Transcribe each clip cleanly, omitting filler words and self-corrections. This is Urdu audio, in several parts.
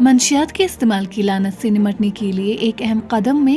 منشیات کے استعمال کی لعنت سے نمٹنے کے لیے ایک اہم قدم میں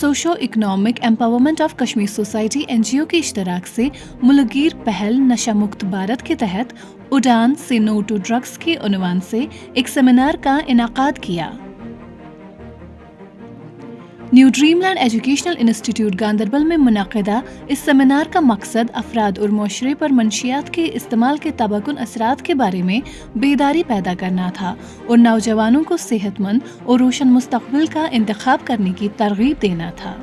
socio economic empowerment of Kashmir society NGO کے اشتراک سے ملک گیر پہل نشہ مکت بھارت کے تحت اڑان سے نو ٹو ڈرگس کے عنوان سے ایک سیمینار کا انعقاد کیا۔ New dream land educational institute Ganderbal میں منعقدہ اس سیمینار کا مقصد افراد اور معاشرے پر منشیات کے استعمال کے تباکن اثرات کے بارے میں بیداری پیدا کرنا تھا اور نوجوانوں کو صحت مند اور روشن مستقبل کا انتخاب کرنے کی ترغیب دینا تھا۔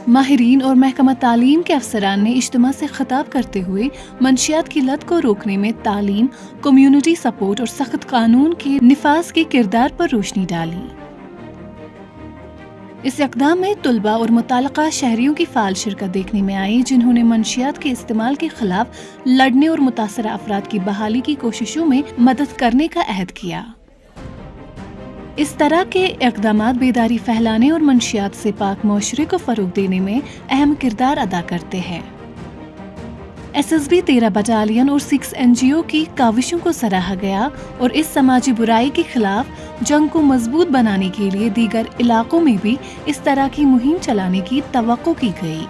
ماہرین اور محکمہ تعلیم کے افسران نے اجتماع سے خطاب کرتے ہوئے منشیات کی لت کو روکنے میں تعلیم، کمیونٹی سپورٹ اور سخت قانون کے نفاذ کے کردار پر روشنی ڈالی۔ اس اقدام میں طلباء اور متعلقہ شہریوں کی فعال شرکت دیکھنے میں آئی، جنہوں نے منشیات کے استعمال کے خلاف لڑنے اور متاثرہ افراد کی بحالی کی کوششوں میں مدد کرنے کا عہد کیا۔ اس طرح کے اقدامات بیداری پھیلانے اور منشیات سے پاک معاشرے کو فروغ دینے میں اہم کردار ادا کرتے ہیں۔ SSB 13 بٹالین اور 6 NGO کی کاوشوں کو سراہا گیا اور اس سماجی برائی کے خلاف جنگ کو مضبوط بنانے کے لیے دیگر علاقوں میں بھی اس طرح کی مہم چلانے کی توقع کی گئی۔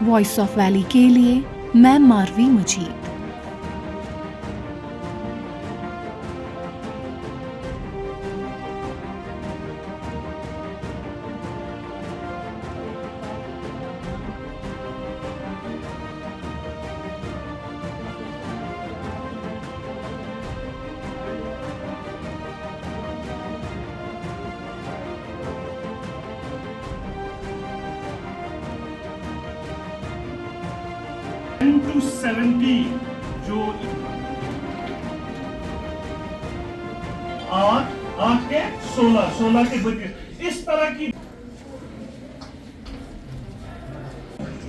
وائس آف ویلی کے لیے میں ماروی مجید۔ to 70 جو 8 کے 16 کے 32 اس طرح کی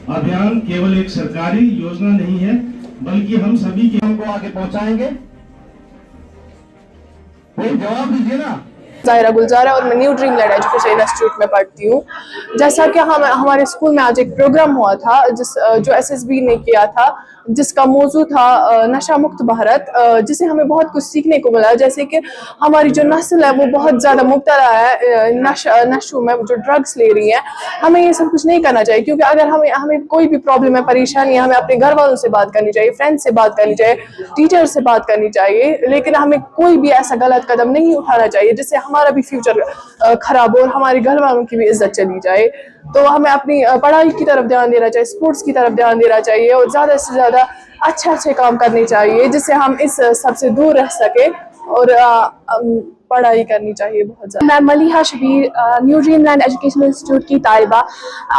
ابھیان کیول ایک سرکاری یوجنا نہیں ہے بلکہ ہم سبھی کی ہم کو آگے پہنچائیں گے۔ کوئی جواب دیجیے نا۔ ظاہرہ گلزار ہے اور میں new dream land education institute میں پڑھتی ہوں۔ جیسا کہ ہمارے اسکول میں آج ایک پروگرام ہوا تھا جو SSB نے کیا تھا، جس کا موضوع تھا نشہ مکت بھارت، جسے ہمیں بہت کچھ سیکھنے کو ملا، جیسے کہ ہماری جو نسل ہے وہ بہت زیادہ مبتلا ہے نشوں میں، جو ڈرگس لے رہی ہیں۔ ہمیں یہ سب کچھ نہیں کرنا چاہیے، کیونکہ اگر ہمیں کوئی بھی پرابلم ہے، پریشانی ہے، ہمیں اپنے گھر والوں سے بات کرنی چاہیے، فرینڈ سے بات کرنی چاہیے، ٹیچر سے بات کرنی چاہیے، لیکن ہمیں کوئی بھی ایسا غلط قدم نہیں اٹھانا چاہیے جس سے ہمارا بھی فیوچر خراب ہو اور ہمارے گھر والوں کی بھی عزت چلی جائے۔ تو ہمیں اپنی پڑھائی کی طرف دھیان دینا چاہیے، اسپورٹس کی طرف دھیان دینا چاہیے اور زیادہ سے زیادہ اچھے کام کرنے چاہیے جس سے ہم اس سب سے دور رہ سکے اور پڑھائی کرنی چاہیے بہت زیادہ۔ میں Maliha Shabbir, new dream land educational institute کی طالبہ،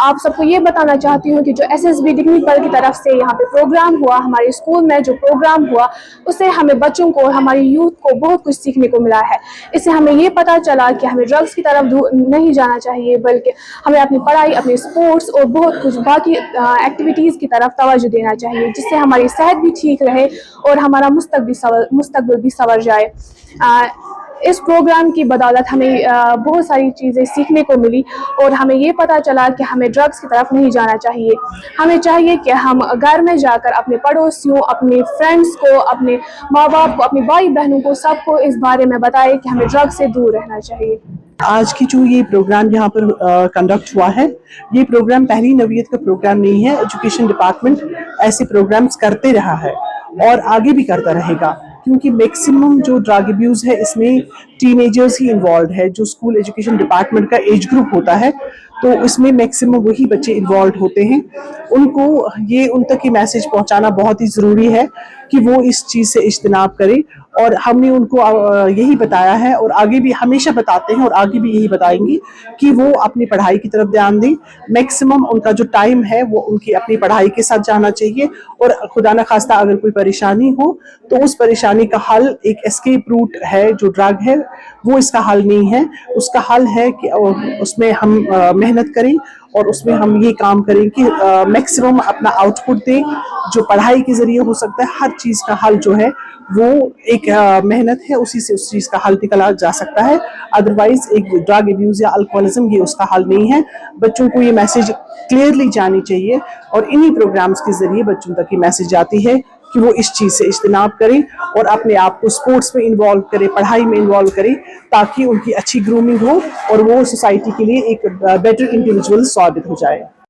آپ سب کو یہ بتانا چاہتی ہوں کہ جو SSB ڈگری پل کی طرف سے یہاں پہ پروگرام ہوا، ہمارے اسکول میں جو پروگرام ہوا، اس سے ہمیں بچوں کو، ہماری یوتھ کو بہت کچھ سیکھنے کو ملا ہے۔ اس سے ہمیں یہ پتہ چلا کہ ہمیں ڈرگس کی طرف نہیں جانا چاہیے، بلکہ ہمیں اپنی پڑھائی، اپنے اسپورٹس اور بہت کچھ باقی ایکٹیویٹیز کی طرف توجہ دینا چاہیے، جس سے ہماری صحت بھی ٹھیک رہے اور ہمارا مستقبل بھی سنور جائے۔ اس پروگرام کی بدولت ہمیں بہت ساری چیزیں سیکھنے کو ملی اور ہمیں یہ پتہ چلا کہ ہمیں ڈرگس کی طرف نہیں جانا چاہیے۔ ہمیں چاہیے کہ ہم گھر میں جا کر اپنے پڑوسیوں، اپنے فرینڈس کو، اپنے ماں باپ کو، اپنے بھائی بہنوں کو، سب کو اس بارے میں بتائیں کہ ہمیں ڈرگس سے دور رہنا چاہیے۔ آج کی جو یہ پروگرام یہاں پر کنڈکٹ ہوا ہے، یہ پروگرام پہلی نوعیت کا پروگرام نہیں ہے۔ ایجوکیشن ڈپارٹمنٹ ایسے پروگرامز کرتے رہا ہے اور آگے بھی کرتا رہے گا، کیونکہ میکسیمم جو ڈرگ ابیوز ہے اس میں ٹین ایجرز ہی انوالوڈ ہے۔ جو اسکول ایجوکیشن ڈپارٹمنٹ کا ایج گروپ ہوتا ہے تو اس میں میکسیمم وہی بچے انوالوڈ ہوتے ہیں۔ ان کو ان تک یہ میسج پہنچانا بہت ہی ضروری ہے کہ وہ اس چیز سے اجتناب کریں، اور ہم نے ان کو یہی بتایا ہے اور آگے بھی ہمیشہ بتاتے ہیں اور آگے بھی یہی بتائیں گے کہ وہ اپنی پڑھائی کی طرف دھیان دیں۔ میکسیمم ان کا جو ٹائم ہے وہ ان کی اپنی پڑھائی کے ساتھ جانا چاہیے، اور خدا نخواستہ اگر کوئی پریشانی ہو تو اس پریشانی کا حل ایک اسکیپ روٹ ہے جو ڈرگ ہے، وہ اس کا حل نہیں ہے۔ اس کا حل ہے کہ اس میں ہم محنت کریں اور اس میں ہم یہ کام کریں کہ میکسیمم اپنا آؤٹ پٹ دیں. جو پڑھائی کے ذریعے ہو سکتا ہے, ہر چیز کا حل جو ہے وہ ایک محنت ہے, اسی سے اس چیز کا حل نکالا جا سکتا ہے. ادروائز ایک ڈرگ ابیوز یا الکوہولزم یہ اس کا حل نہیں ہے. بچوں کو یہ میسج کلیئرلی جانی چاہیے, اور انہی پروگرامز کے ذریعے بچوں تک یہ میسج جاتی ہے کہ وہ اس چیز سے اجتناب کریں اور اپنے آپ کو اسپورٹس میں انوالو کریں, پڑھائی میں انوالو کریں, تاکہ ان کی اچھی گرومنگ ہو اور وہ سوسائٹی کے لیے ایک بیٹر انڈیویجول ثابت ہو جائے.